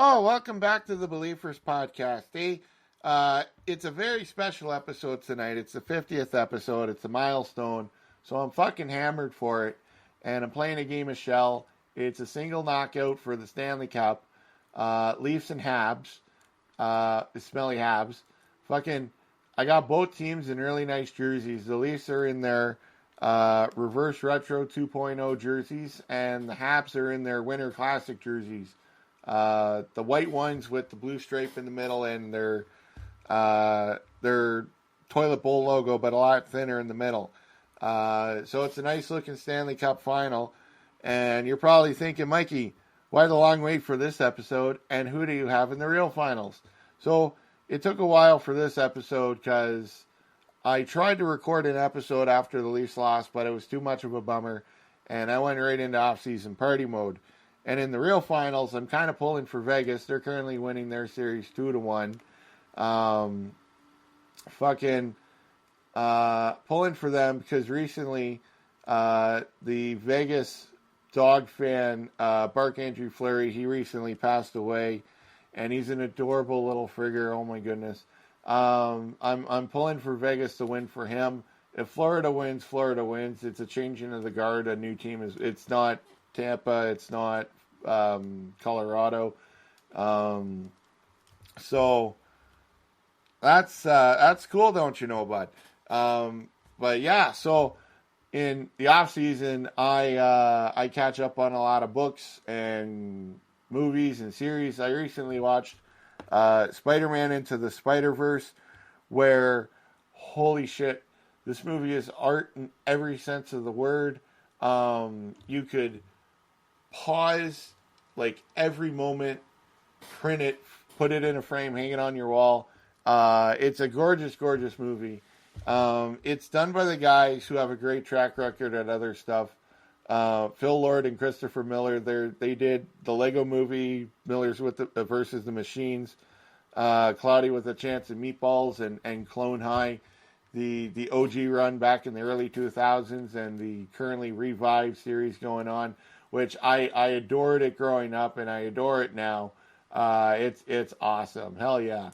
Oh, welcome back to the Be-Leaf-ers podcast. It's a very special episode tonight. It's the 50th episode. It's a milestone. So I'm fucking hammered for it. And I'm playing a game of Shell. It's a single knockout for the Stanley Cup. Leafs and Habs. The smelly Habs. Fucking, I got both teams in really nice jerseys. The Leafs are in their reverse retro 2.0 jerseys. And the Habs are in their winter classic jerseys. The white ones with the blue stripe in the middle and their toilet bowl logo, but a lot thinner in the middle. So it's a nice looking Stanley Cup final. And you're probably thinking, Mikey, why the long wait for this episode? And who do you have in the real finals? So it took a while for this episode because I tried to record an episode after the Leafs lost, but it was too much of a bummer. And I went right into off-season party mode. And in the real finals, I'm kind of pulling for Vegas. They're currently winning their series 2-1. Pulling for them because recently the Vegas dog fan, Bark Andrew Fleury, he recently passed away. And he's an adorable little figure. Oh, my goodness. I'm pulling for Vegas to win for him. If Florida wins, Florida wins. It's a changing of the guard. A new team is. It's not Tampa, it's not Colorado. So that's cool, don't you know, bud? But yeah, so in the off season, I catch up on a lot of books and movies and series. I recently watched Spider-Man Into the Spider-Verse, where holy shit, this movie is art in every sense of the word. You could pause like every moment, print it, put it in a frame, hang it on your wall. It's a gorgeous, gorgeous movie. It's done by the guys who have a great track record at other stuff. Phil Lord and Christopher Miller. They did the Lego Movie, Miller's with the versus the Machines, Cloudy with a Chance of Meatballs, and Clone High. The OG run back in the early 2000s and the currently revived series going on, which I adored it growing up and I adore it now. It's awesome. Hell yeah.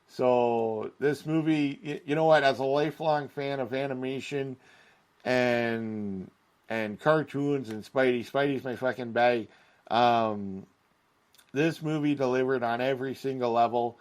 So this movie, you know what, as a lifelong fan of animation and cartoons and Spidey's my fucking bae. This movie delivered on every single level.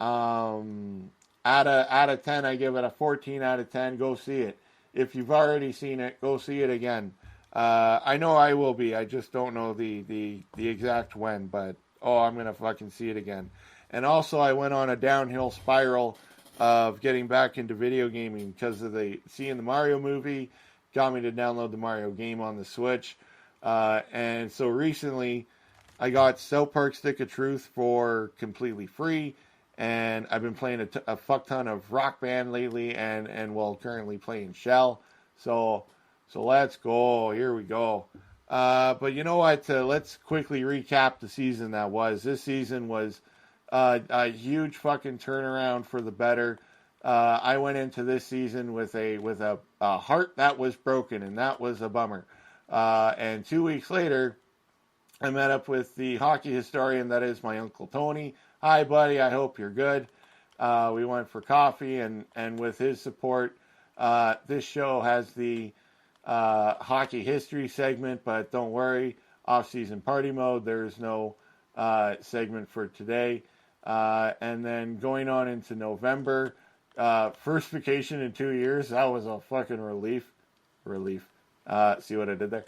Out of 10, I give it a 14 out of 10. Go see it. If you've already seen it, go see it again. I know I will be. I just don't know the exact when, but I'm gonna fucking see it again. And also, I went on a downhill spiral of getting back into video gaming because of seeing the Mario movie got me to download the Mario game on the Switch. And so recently, I got South Park Stick of Truth for completely free. And I've been playing a fuck ton of Rock Band lately and currently playing Shell. So let's go. Here we go. But you know what? Let's quickly recap the season that was. This season was a huge fucking turnaround for the better. I went into this season with a heart that was broken, and that was a bummer. And 2 weeks later, I met up with the hockey historian that is my Uncle Tony. Hi, buddy. I hope you're good. We went for coffee, and with his support, this show has the hockey history segment, but don't worry, off-season party mode, there's no segment for today. And then going on into November, first vacation in 2 years, that was a fucking relief. See what I did there?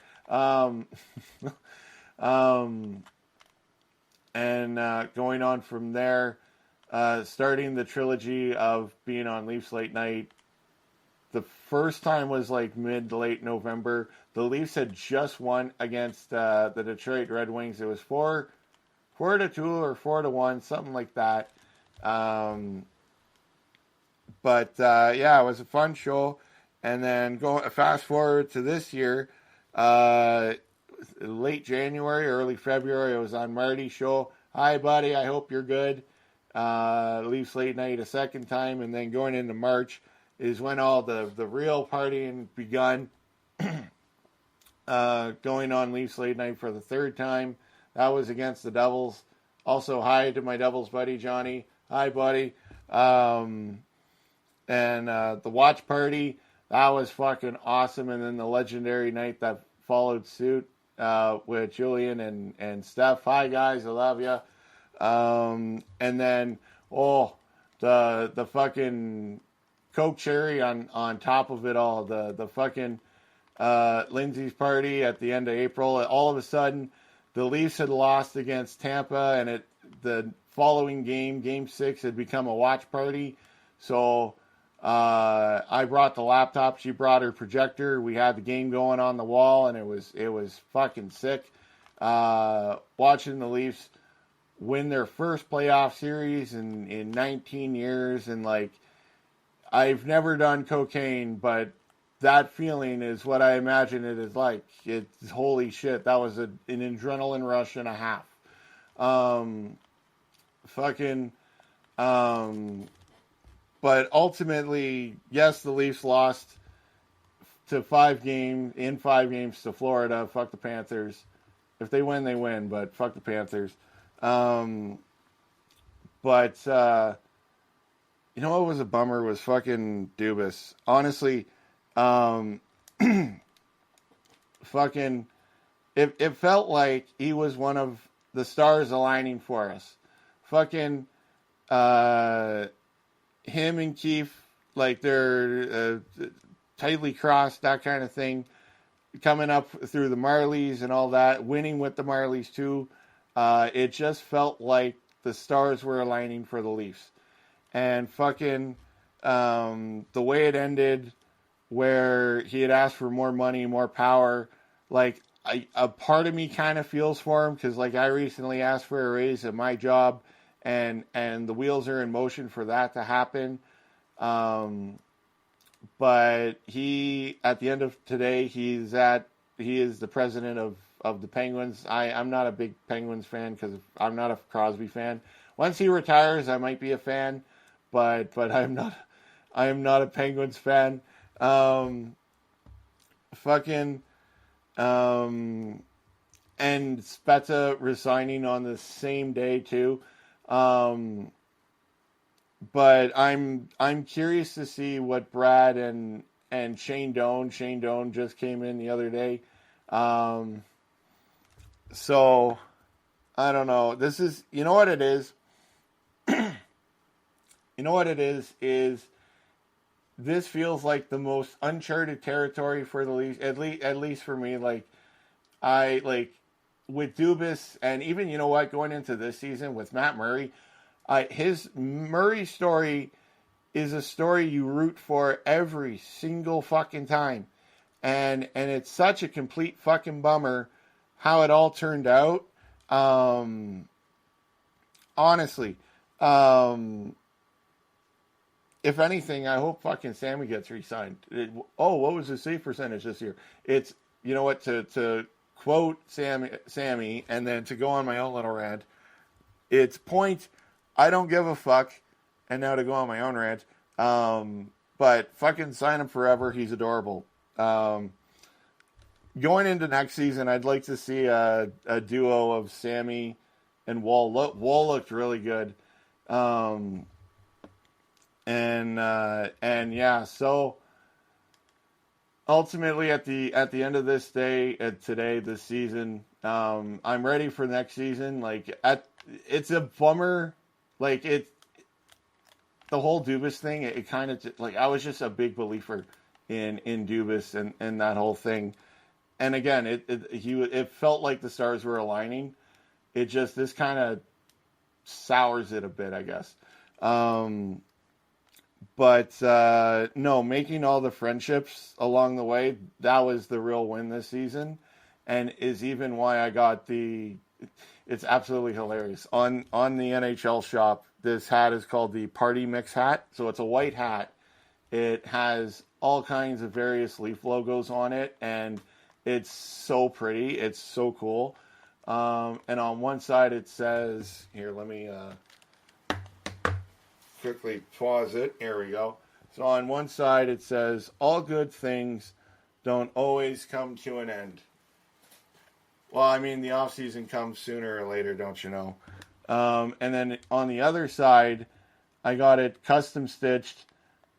And going on from there, starting the trilogy of being on Leafs Late Night. The first time was like mid to late November. The Leafs had just won against the Detroit Red Wings. It was 4-2 or 4-1, something like that. But yeah, it was a fun show. And then fast forward to this year, late January, early February, I was on Marty's show. Hi, buddy. I hope you're good. Leafs Late Night a second time, and then going into March is when all the real partying begun. Going on Leafs Late Night for the third time. That was against the Devils. Also, hi to my Devils buddy, Johnny. Hi, buddy. And the watch party, that was fucking awesome. And then the legendary night that followed suit with Julian and Steph. Hi, guys. I love you. And then, the fucking Coke cherry on top of it all. The fucking Lindsay's party at the end of April. All of a sudden, the Leafs had lost against Tampa, and the following game, Game 6, had become a watch party. So I brought the laptop. She brought her projector. We had the game going on the wall, and it was fucking sick. Watching the Leafs win their first playoff series in 19 years, and like, I've never done cocaine, but that feeling is what I imagine it is like. It's holy shit. That was an adrenaline rush and a half. But ultimately, yes, the Leafs lost in 5 games to Florida. Fuck the Panthers. If they win, they win, but fuck the Panthers. You know what was a bummer was fucking Dubas. Honestly, it felt like he was one of the stars aligning for us. Fucking, him and Keefe, like they're tightly crossed, that kind of thing. Coming up through the Marlies and all that, winning with the Marlies too. It just felt like the stars were aligning for the Leafs. And fucking, the way it ended, where he had asked for more money, more power, like, a part of me kind of feels for him, because like I recently asked for a raise at my job, and the wheels are in motion for that to happen. But he, at the end of today, he is the president of the Penguins. I'm not a big Penguins fan because I'm not a Crosby fan. Once he retires, I might be a fan, but I am not a Penguins fan. And Spezza resigning on the same day too. But I'm curious to see what Brad and Shane Doan just came in the other day. So I don't know. This is, you know what it is? You know what it is this feels like the most uncharted territory for the Leafs, at least for me. Like, with Dubas, and even, you know what, going into this season with Matt Murray, his Murray story is a story you root for every single fucking time. And it's such a complete fucking bummer how it all turned out. Honestly. If anything, I hope fucking Sammy gets re-signed. What was his save percentage this year? It's, you know what, to quote Sammy, and then to go on my own little rant, it's point, I don't give a fuck, and now to go on my own rant, but fucking sign him forever, he's adorable. Going into next season, I'd like to see a duo of Sammy and Wall. Wall looked really good. And yeah, so ultimately at the end of this this season, I'm ready for next season. Like, it's a bummer, like the whole Dubas thing. It kind of, like, I was just a big believer in Dubas and that whole thing. And again, it felt like the stars were aligning. It just, this kind of sours it a bit, I guess. But no, making all the friendships along the way, that was the real win this season, and is even why I got it's absolutely hilarious. On the NHL shop, this hat is called the Party Mix hat. So it's a white hat. It has all kinds of various Leaf logos on it, and it's so pretty. It's so cool. And on one side it says, here, let me quickly pause it. Here we go. So on one side it says, all good things don't always come to an end. Well, I mean, the off season comes sooner or later, don't you know? And then on the other side, I got it custom stitched,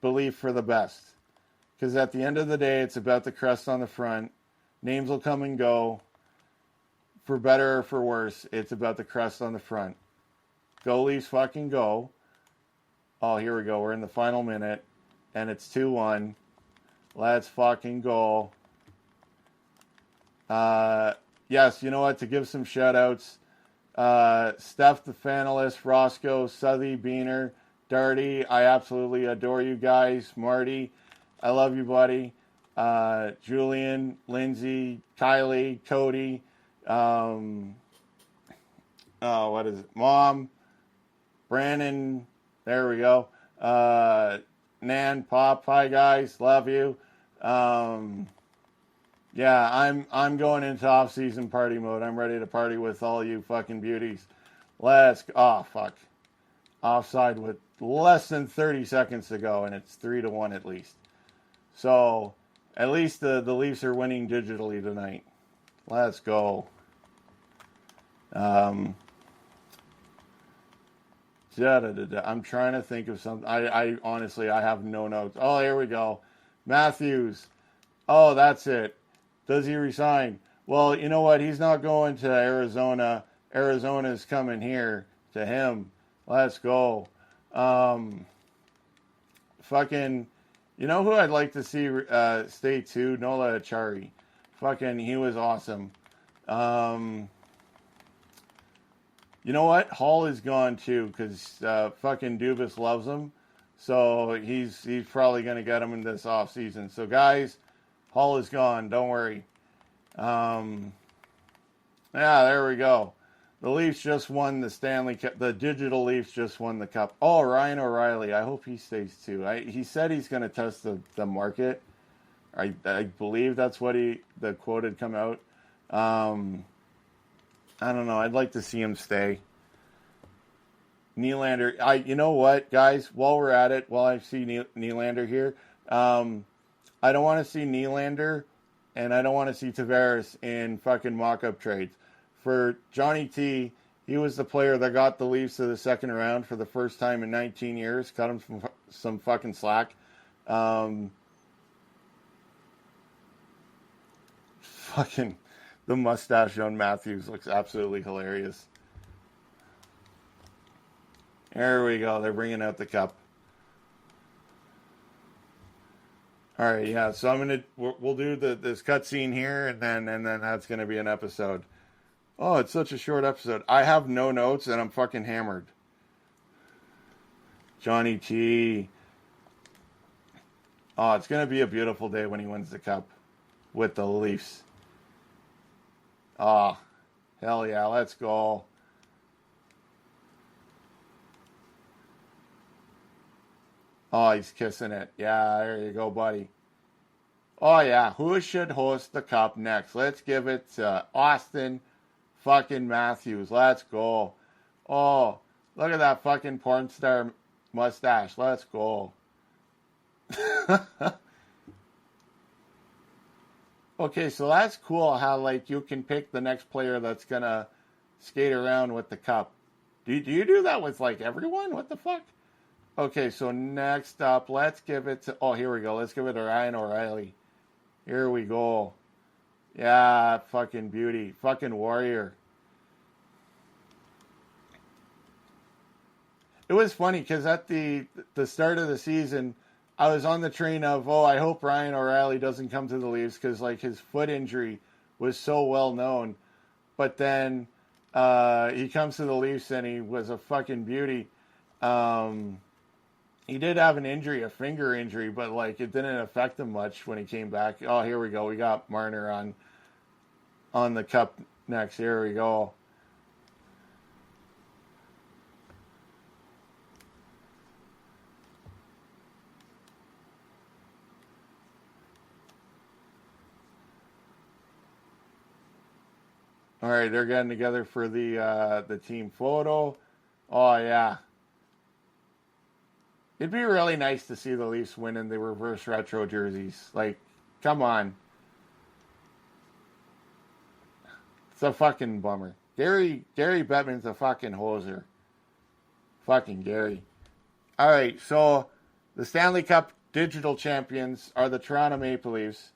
Be-Leaf for the best. Because at the end of the day, it's about the crest on the front. Names will come and go. For better or for worse, it's about the crest on the front. Go Leafs fucking go. Oh, here we go. We're in the final minute. And it's 2-1. Let's fucking go. Yes, you know what? To give some shout outs. Steph the Fanalist, Roscoe, Southey, Beaner, Darty. I absolutely adore you guys. Marty, I love you, buddy. Julian, Lindsay, Kylie, Cody. What is it? Mom, Brandon. There we go. Nan, Pop. Hi guys, love you. Yeah, I'm going into off-season party mode. I'm ready to party with all you fucking beauties. Oh fuck, offside with less than 30 seconds to go, and it's 3-1 at least. So at least the Leafs are winning digitally tonight. Let's go. I'm trying to think of something. I honestly, I have no notes. Oh, here we go. Matthews. Oh, that's it. Does he resign? Well, you know what? He's not going to Arizona. Arizona's coming here to him. Let's go. Fucking, you know who I'd like to see stay too? Nola Achari. Fucking, he was awesome. You know what? Hall is gone too, because fucking Dubas loves him. So he's probably going to get him in this off season. So guys, Hall is gone. Don't worry. Yeah, there we go. The Leafs just won the Stanley Cup. The digital Leafs just won the cup. Oh, Ryan O'Reilly. I hope he stays too. He said he's going to test the market. I believe that's what the quote had come out. I don't know. I'd like to see him stay. Nylander. You know what, guys? While we're at it, while I see Nylander here, I don't want to see Nylander, and I don't want to see Tavares in fucking mock-up trades. For Johnny T, he was the player that got the Leafs to the second round for the first time in 19 years. Cut him some fucking slack. Fucking the mustache on Matthews looks absolutely hilarious. There we go. They're bringing out the cup. All right, yeah. So we'll do this cutscene here, and then that's gonna be an episode. Oh, it's such a short episode. I have no notes, and I'm fucking hammered. Johnny T. Oh, it's gonna be a beautiful day when he wins the cup with the Leafs. Oh, hell yeah, let's go. Oh, he's kissing it. Yeah, there you go, buddy. Oh, yeah, who should host the cup next? Let's give it to Austin fucking Matthews. Let's go. Oh, look at that fucking porn star mustache. Let's go. Okay, so that's cool how, like, you can pick the next player that's gonna skate around with the cup. Do you do that with, like, everyone? What the fuck? Okay, so next up, let's give it to... Oh, here we go. Let's give it to Ryan O'Reilly. Here we go. Yeah, fucking beauty. Fucking warrior. It was funny, because at the start of the season... I was on the train of, I hope Ryan O'Reilly doesn't come to the Leafs because, like, his foot injury was so well known. But then he comes to the Leafs and he was a fucking beauty. He did have an injury, a finger injury, but, like, it didn't affect him much when he came back. Oh, here we go. We got Marner on the cup next. Here we go. All right, they're getting together for the team photo. Oh, yeah. It'd be really nice to see the Leafs win in the reverse retro jerseys. Like, come on. It's a fucking bummer. Gary Bettman's a fucking hoser. Fucking Gary. All right, so the Stanley Cup digital champions are the Toronto Maple Leafs,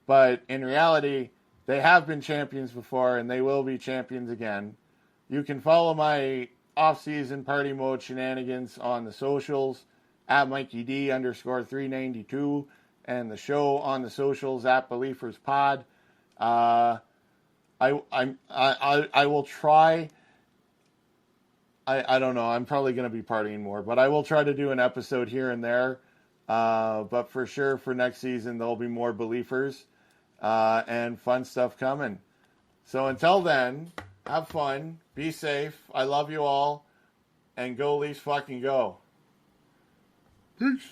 but in reality, they have been champions before, and they will be champions again. You can follow my off-season party mode shenanigans on the socials at MikeyD_392 and the show on the socials at Be-Leaf-ers Pod. I will try. I don't know. I'm probably going to be partying more, but I will try to do an episode here and there. But for sure, for next season, there'll be more Be-Leaf-ers and fun stuff coming. So until then, have fun, be safe. I love you all, and go Leafs fucking go. Peace.